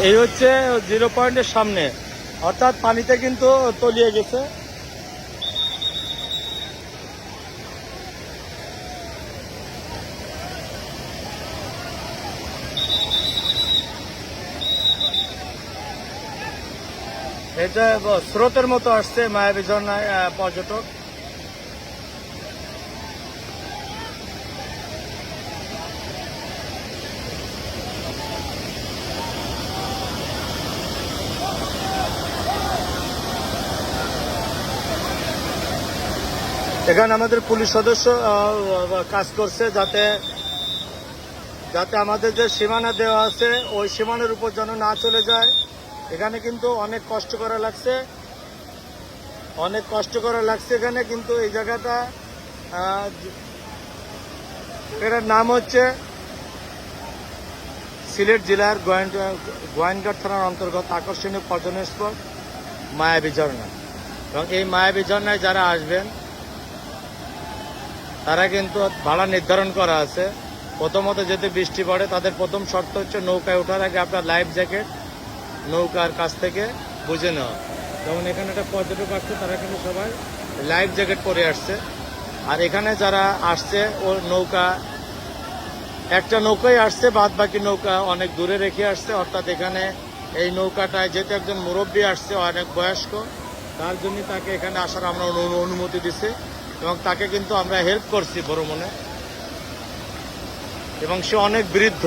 এই হচ্ছে 0 পয়েন্টের সামনে, অর্থাৎ পানিতে কিন্তু তলিয়ে গেছে। এটা স্রোতের মতো আসছে মায়াবী ঝর্ণায় পর্যটক। এখানে আমাদের পুলিশ সদস্য কাজ করছে যাতে আমাদের যে সীমানা দেওয়া আছে ওই সীমানার উপর যেন না চলে যায়। এখানে কিন্তু অনেক কষ্ট করা লাগছে, এখানে কিন্তু এই জায়গাটা, এটার নাম হচ্ছে সিলেট জেলার গোয়াইনঘাট থানার অন্তর্গত আকর্ষণীয় পর্যটন স্পট মায়াবী ঝর্ণা। এবং এই মায়াবী ঝর্ণায় যারা আসবেন তারা কিন্তু ভাড়া নির্ধারণ করা আছে। প্রথমত যদি বৃষ্টি পড়ে তাদের প্রথম শর্ত হচ্ছে নৌকায় ওঠার আগে আপনার লাইফ জ্যাকেট নৌকার কাছ থেকে বুঝে নেওয়া। যেমন এখানে একটা পর্যটক আসছে, তারা কিন্তু সবাই লাইফ জ্যাকেট পরে আসছে। আর এখানে যারা আসছে ও একটা নৌকায় আসছে, বাদ বাকি নৌকা অনেক দূরে রেখে আসছে। অর্থাৎ এখানে এই নৌকাটায় যেহেতু একজন মুরব্বী আসছে, অনেক বয়স্ক, তার জন্য তাকে এখানে আসার আমরা অনুমতি দিছি এবং তাকে কিন্তু আমরা হেল্প করছি ভ্রমণে। এবং সে অনেক বৃদ্ধ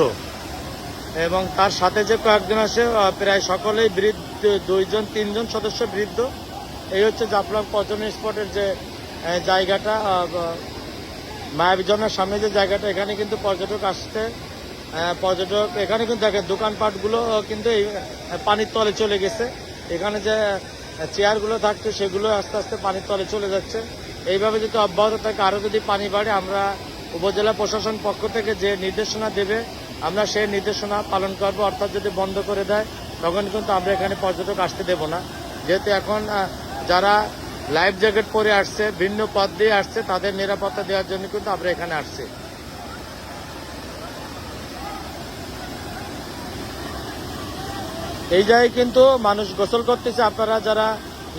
এবং তার সাথে যে কয়েকজন আসে প্রায় সকলেই বৃদ্ধ, 2-3 জন সদস্য বৃদ্ধ। এই হচ্ছে জাফলং পর্যটন স্পটের যে জায়গাটা, মায়াবী ঝর্ণার সামনে যে জায়গাটা, এখানে কিন্তু পর্যটক আসছে। এখানে কিন্তু দেখেন দোকানপাটগুলো কিন্তু এই পানির তলে চলে গেছে। এখানে যে চেয়ারগুলো থাকছে সেগুলো আস্তে আস্তে পানির তলে চলে যাচ্ছে। এইভাবে যদি অব্যাহত থাকে, আরও যদি পানি বাড়ে, আমরা উপজেলা প্রশাসন পক্ষ থেকে যে নির্দেশনা দেবে আমরা সেই নির্দেশনা পালন করব। অর্থাৎ যদি বন্ধ করে দেয় তখন কিন্তু আমরা এখানে পর্যটক আসতে দেব না। যেহেতু এখন যারা লাইফ জ্যাকেট পরে আসছে, ভিন্ন পথ দিয়ে আসছে, তাদের নিরাপত্তা দেওয়ার জন্য কিন্তু আমরা এখানে আসছি। এই জায়গায় কিন্তু মানুষ গোসল করতেছে। আপনারা যারা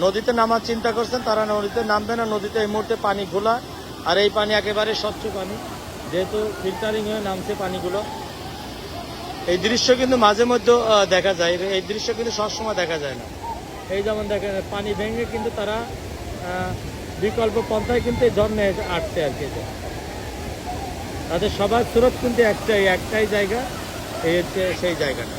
নদীতে নামার চিন্তা করছেন তারা নদীতে নামবে না। নদীতে এই মুহূর্তে পানি ঘোলা, আর এই পানি একেবারে স্বচ্ছ পানি, যেহেতু ফিল্টারিং হয়ে নামছে পানিগুলো। এই দৃশ্য কিন্তু মাঝে মধ্যে দেখা যায়, এই দৃশ্য কিন্তু সবসময় দেখা যায় না। এই যেমন দেখেন পানি ভেঙে কিন্তু তারা বিকল্প পন্থায় কিন্তু এই ঝর্ণায় আসছে আর কি। তাদের সবার স্রোত কিন্তু একটাই জায়গা, এই হচ্ছে সেই জায়গাটা।